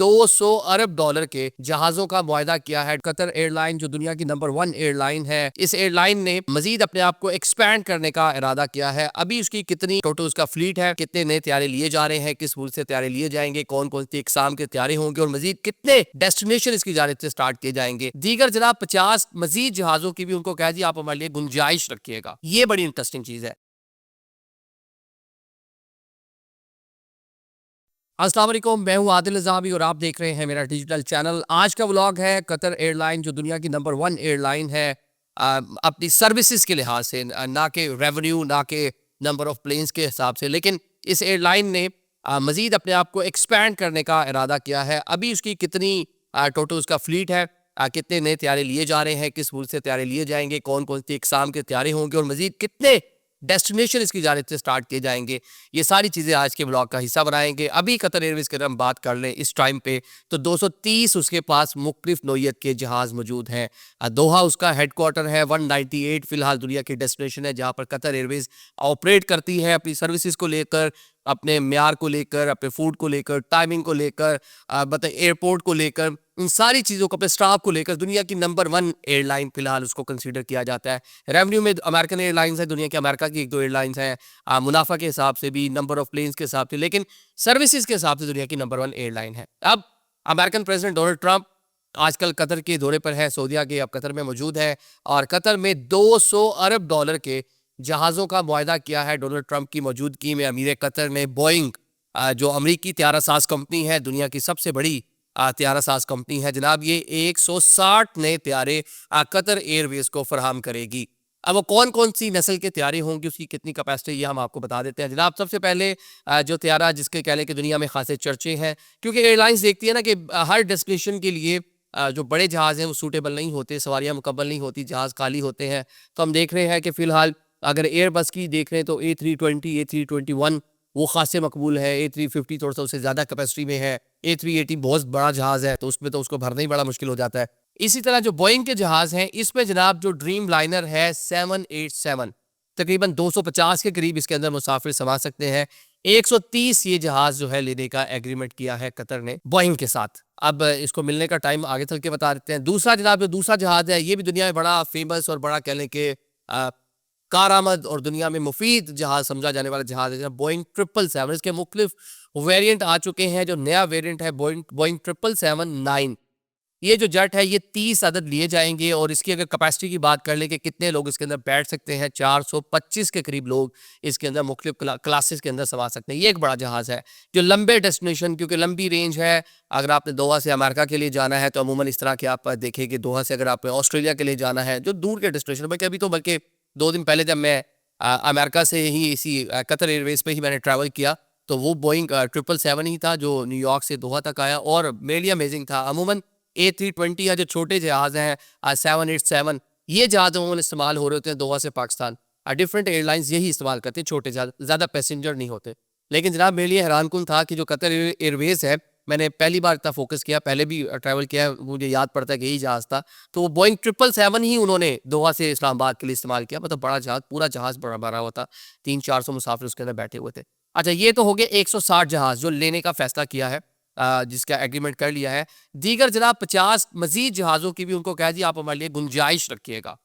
200 अरब dollar के जहाजों का मुआहदा किया है। कतर एयरलाइन जो दुनिया की नंबर 1 एयरलाइन है, इस एयरलाइन ने मजीद अपने आप को एक्सपैंड करने का इरादा किया है। अभी उसकी कितनी टोटल उसका फ्लीट है, कितने नए त्यारे लिए जा रहे हैं, किस मुल्क से त्यारे लिए जाएंगे, कौन कौन सी इकसाम के त्यारे होंगे और मजीद कितने डेस्टिनेशन इसकी जानिब से स्टार्ट किए जाएंगे। दीगर जनाब 50 मजीद जहाजों की भी उनको कह दिया आप हमारे लिए गुंजाइश रखिएगा। ये बड़ी इंटरेस्टिंग चीज है। अस्सलाम वालेकुम, मैं हूं आदिल निज़ामी और आप देख रहे हैं मेरा डिजिटल चैनल। आज का व्लॉग है कतर एयरलाइन जो दुनिया की नंबर 1 एयरलाइन है अपनी सर्विसेज के लिहाज से, ना कि रेवेन्यू, ना कि नंबर ऑफ प्लेन्स के हिसाब से, लेकिन इस एयरलाइन ने मजीद अपने आप को एक्सपैंड करने का इरादा किया है। अभी उसकी कितनी टोटल उसका फ्लीट है, कितने नए त्यारे लिए जा रहे हैं, किस मुल्क से त्यारे लिए जाएंगे, कौन कौन सी इकसाम के त्यारे होंगे और मजीद कितने डेस्टिनेशन इसकी जानिब से स्टार्ट किए जाएंगे। ये सारी चीज़ें आज के ब्लॉग का हिस्सा बनाएंगे। अभी कतर एयरवेज की अगर हम बात कर लें इस टाइम पे, तो 230 उसके पास मुख्तलिफ नोयत के जहाज़ मौजूद हैं। दोहा उसका हेड क्वार्टर है। 198 फिलहाल दुनिया की डेस्टिनेशन है जहाँ पर कतर एयरवेज ऑपरेट करती है अपनी सर्विसेज को लेकर, अपने म्यार को लेकर, अपने फूड को लेकर, टाइमिंग को लेकर, मतलब एयरपोर्ट को लेकर, इन सारी चीज़ों को, अपने स्टाफ को लेकर दुनिया की नंबर 1 एयरलाइन फिलहाल उसको कंसीडर किया जाता है। रेवेन्यू में अमेरिकन एयरलाइंस है, दुनिया की अमेरिका की 1-2 एयरलाइंस हैं, मुनाफा के हिसाब से भी, नंबर ऑफ प्लेन्स के हिसाब से, लेकिन सर्विसेज के हिसाब से दुनिया की नंबर 1 एयरलाइन है। अब अमेरिकन प्रेसिडेंट डोनाल्ड ट्रंप आजकल कतर के दौरे पर है, सऊदीया के अब कतर में मौजूद है और कतर में 200 अरब डॉलर के जहाज़ों का मुआहदा किया है डोनाल्ड ट्रंप की मौजूदगी में। अमीर कतर ने बोइंग जो अमरीकी त्यारा साज कंपनी है, दुनिया की सबसे बड़ी त्यारा साज कंपनी है जनाब, ये 160 नए त्यारे कतर एयरवेज को फराहम करेगी। अब वो कौन कौन सी नस्ल के त्यारे होंगे, उसकी कितनी कैपेसिटी, ये हम आपको बता देते हैं जनाब। सबसे पहले जो त्यारा जिसके कह लें कि दुनिया में खासे चर्चे हैं, क्योंकि एयरलाइंस देखती है ना कि हर डेस्टिनेशन के लिए जो बड़े जहाज़ हैं वो सूटेबल नहीं होते, सवारियाँ मुकम्मल नहीं होती, जहाज़ खाली होते हैं। तो हम देख रहे हैं कि फ़िलहाल अगर एयरबस की देख रहे हैं तो A320, A321 वो खासे मकबूल है। A350 थोड़ा सा उससे ज़्यादा कैपेसिटी में है। A380 बहुत बड़ा जहाज़ है तो उसमें तो उसको भरना ही बड़ा मुश्किल हो जाता है। इसी तरह जो बोइंग के जहाज़ हैं, इसमें जनाब जो ड्रीम लाइनर है 787, तकरीबन 250 के करीब इसके अंदर मुसाफिर समा सकते हैं। 130 ये जहाज़ जो है लेने का एग्रीमेंट किया है कतर ने बोइंग के साथ। अब इसको मिलने का टाइम आगे चल के बता देते हैं। दूसरा जनाब जो दूसरा जहाज़ है, ये भी दुनिया में बड़ा फेमस और बड़ा कह लें कि कारआमद और दुनिया में मुफीद जहाज़ समझा जाने वाला जहाज़ है बोइंग 777। इसके मुख्तलिफ वेरिएंट आ चुके हैं। जो नया वेरिएंट है बोइंग 777-9, ये जो जेट है ये 30 अदद लिए जाएंगे और इसकी अगर कैपेसिटी की बात कर लें कि कितने लोग इसके अंदर बैठ सकते हैं, 425 के करीब लोग इसके अंदर मुख्तलिफ क्लासेस के अंदर समा सकते हैं। ये एक बड़ा जहाज़ है जो लंबे डेस्टिनेशन, क्योंकि लंबी रेंज है, अगर आपने दोहा से अमेरिका के लिए जाना है तो अमूमन इस तरह के आप देखें कि दोहा से अगर आपने ऑस्ट्रेलिया के लिए जाना है, जो दूर के डेस्टिनेशन, बल्कि 2 दिन पहले जब मैं अमेरिका से ही इसी कतर एयरवेज पे ही मैंने ट्रैवल किया तो वो बोइंग 777 ही था जो न्यूयॉर्क से दोहा तक आया और मेरे लिए अमेजिंग था। अमूमन A320 या जो छोटे जहाज़ हैं 787, ये जहाज़ अमूमन इस्तेमाल हो रहे होते हैं दोहा से पाकिस्तान। डिफरेंट एयरलाइंस यही इस्तेमाल करते हैं, छोटे जहाज़, ज़्यादा पैसेंजर नहीं होते। लेकिन जनाब मेरे लिए हैरानकुन था कि जो कतर एयरवेज है, मैंने पहली बार इतना फोकस किया, पहले भी ट्रैवल किया है, मुझे याद पड़ता है कि यही जहाज़ था। तो वो बोइंग 777 ही उन्होंने दोहा से इस्लामाबाद के लिए इस्तेमाल किया। मतलब बड़ा जहाज़, पूरा जहाज़ बड़ा भरा हुआ था, 300-400 मुसाफिर उसके अंदर बैठे हुए थे। अच्छा, ये तो हो गए 160 जहाज़ जो लेने का फैसला किया है, जिसका एग्रीमेंट कर लिया है। दीगर जनाब 50 मजीद जहाज़ों की भी उनको कह दिया आप हमारे लिए गुंजाइश रखिएगा।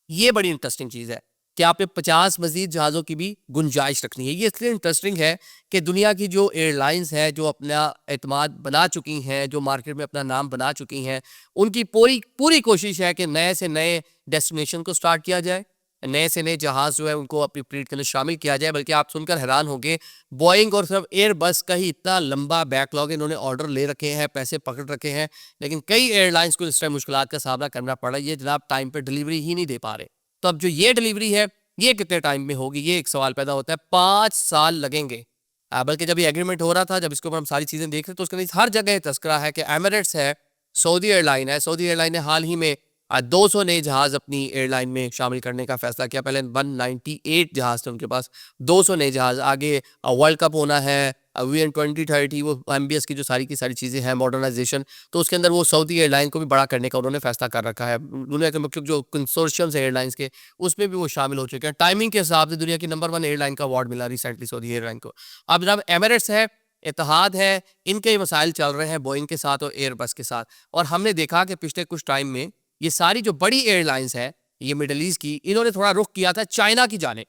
ये बड़ी इंटरेस्टिंग चीज़ है कि आपने 50 मजीद जहाज़ों की भी गुंजाइश रखनी है। ये इसलिए इंटरेस्टिंग है कि दुनिया की जो एयरलाइंस हैं, जो अपना एतमाद बना चुकी हैं, जो मार्केट में अपना नाम बना चुकी हैं, उनकी पूरी पूरी कोशिश है कि नए से नए डेस्टिनेशन को स्टार्ट किया जाए, नए से नए जहाज़ जो है उनको अपनी फ्लीट के अंदर शामिल किया जाए। बल्कि आप सुनकर हैरान होंगे, बोइंग और सिर्फ एयरबस का ही इतना लंबा बैकलॉग है, इन्होंने ऑर्डर ले रखे हैं, पैसे पकड़ रखे हैं, लेकिन कई एयरलाइंस को इस टाइम मुश्किलात का सामना करना पड़ रहा है। ये जनाब टाइम पर डिलीवरी ही नहीं दे पा रहे। तो अब जो ये डिलीवरी है, ये कितने टाइम में होगी, ये एक सवाल पैदा होता है। 5 साल लगेंगे। बल्कि जब ये एग्रीमेंट हो रहा था, जब इसके ऊपर हम सारी चीज़ें देख रहे, तो उसके अंदर हर जगह तस्करा है कि एमिरेट्स है, सऊदी एयरलाइन है। सऊदी एयरलाइन ने हाल ही में 200 नए जहाज़ अपनी एयरलाइन में शामिल करने का फैसला किया। पहले 198 जहाज़ थे उनके पास, 200 नए जहाज़। आगे वर्ल्ड कप होना है, VN 2030, वो MBS की जो सारी की सारी चीज़ें हैं, मॉडर्नाइजेशन, तो उसके अंदर वो सऊदी एयरलाइन को भी बड़ा करने का उन्होंने फैसला कर रखा है। दुनिया के मुख्य जो कंसोर्शियम्स है एयरलाइंस के, उसमें भी वो शामिल हो चुके हैं। टाइमिंग के हिसाब से दुनिया की नंबर 1 एयरलाइन का अवार्ड मिला रिसेंटली सऊदी एयरलाइन को। अब जनाब एमिरेट्स है, इत्तेहाद है, इनके ये मसाइल चल रहे हैं बोइंग के साथ और एयरबस के साथ। और हमने देखा कि पिछले कुछ टाइम में ये सारी जो बड़ी एयरलाइंस है ये मिडल ईस्ट की, इन्होंने थोड़ा रुख किया था चाइना की जाने।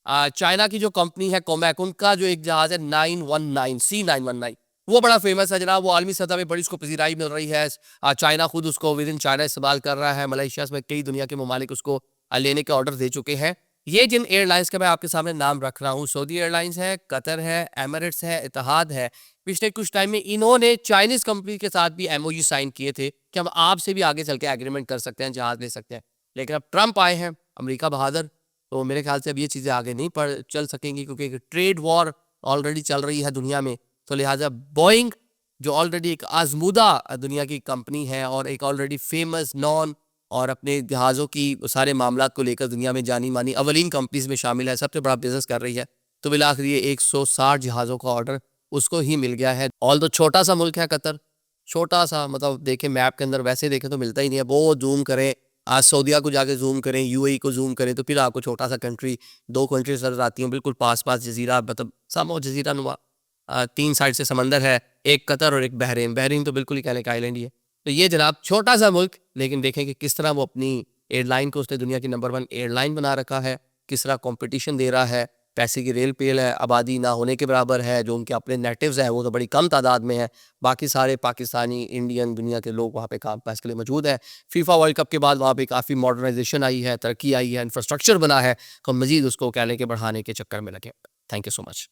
चाइना की जो कंपनी है कोमैक, उनका जो एक जहाज है 919 C919, वो बड़ा फेमस है जनाब। वो आलमी सतह पे बड़ी उसको पजीराई मिल रही है। चाइना खुद उसको विद इन चाइना इस्तेमाल कर रहा है। मलेशिया में कई दुनिया के ममालिक उसको लेने के ऑर्डर दे चुके हैं। ये जिन एयरलाइंस का मैं आपके सामने नाम रख रहा हूँ, सऊदी एयरलाइंस है, कतर है, एमिरेट्स है, इत्तेहाद है, पिछले कुछ टाइम में इन्होंने चाइनीज कंपनी के साथ भी MOU साइन किए थे कि हम आपसे भी आगे चल के एग्रीमेंट कर सकते हैं, जहाज ले सकते हैं। लेकिन अब ट्रंप आए हैं, अमेरिका बहादुर, तो मेरे ख्याल से अब ये चीज़ें आगे नहीं पड़ चल सकेंगी, क्योंकि एक ट्रेड वॉर ऑलरेडी चल रही है दुनिया में। तो लिहाजा बोइंग जो ऑलरेडी एक आजमूदा दुनिया की कंपनी है और एक ऑलरेडी फेमस नॉन और अपने जहाज़ों की सारे मामलात को लेकर दुनिया में जानी मानी अवलीन कंपनीज में शामिल है, सबसे बड़ा बिजनेस कर रही है। तो बिलाखिर ये 160 जहाज़ों का ऑर्डर उसको ही मिल गया है। ऑल तो छोटा सा मुल्क है कतर, छोटा सा, मतलब देखें मैप के अंदर, वैसे देखें तो मिलता ही नहीं है। वो जूम करें, आज सऊदिया को जाके जूम करें, UAE को जूम करें, तो फिर आपको छोटा सा कंट्री, दो कंट्रीज नजर आती हैं बिल्कुल पास पास, जजीरा, मतलब समो जजीरा नुमा। 3 साइड से समंदर है, एक कतर और एक बहरीन। बहरीन तो बिल्कुल ही कहने का आइलैंड ही है। तो ये जनाब छोटा सा मुल्क, लेकिन देखें कि किस तरह वो अपनी एयरलाइन को उसने दुनिया की नंबर 1 एयरलाइन बना रखा है, किस तरह कंपटीशन दे रहा है। पैसे की रेल पेल है, आबादी ना होने के बराबर है, जो उनके अपने नेटिव्स हैं वो तो बड़ी कम तादाद में है। बाकी सारे पाकिस्तानी, इंडियन, दुनिया के लोग वहाँ पे काम काज के लिए मौजूद है। फीफा वर्ल्ड कप के बाद वहाँ पे काफ़ी मॉडर्नाइजेशन आई है, तरक्की आई है, इंफ्रास्ट्रक्चर बना है, तो मजीद उसको कहने के बढ़ाने के चक्कर में लगे। Thank you so much.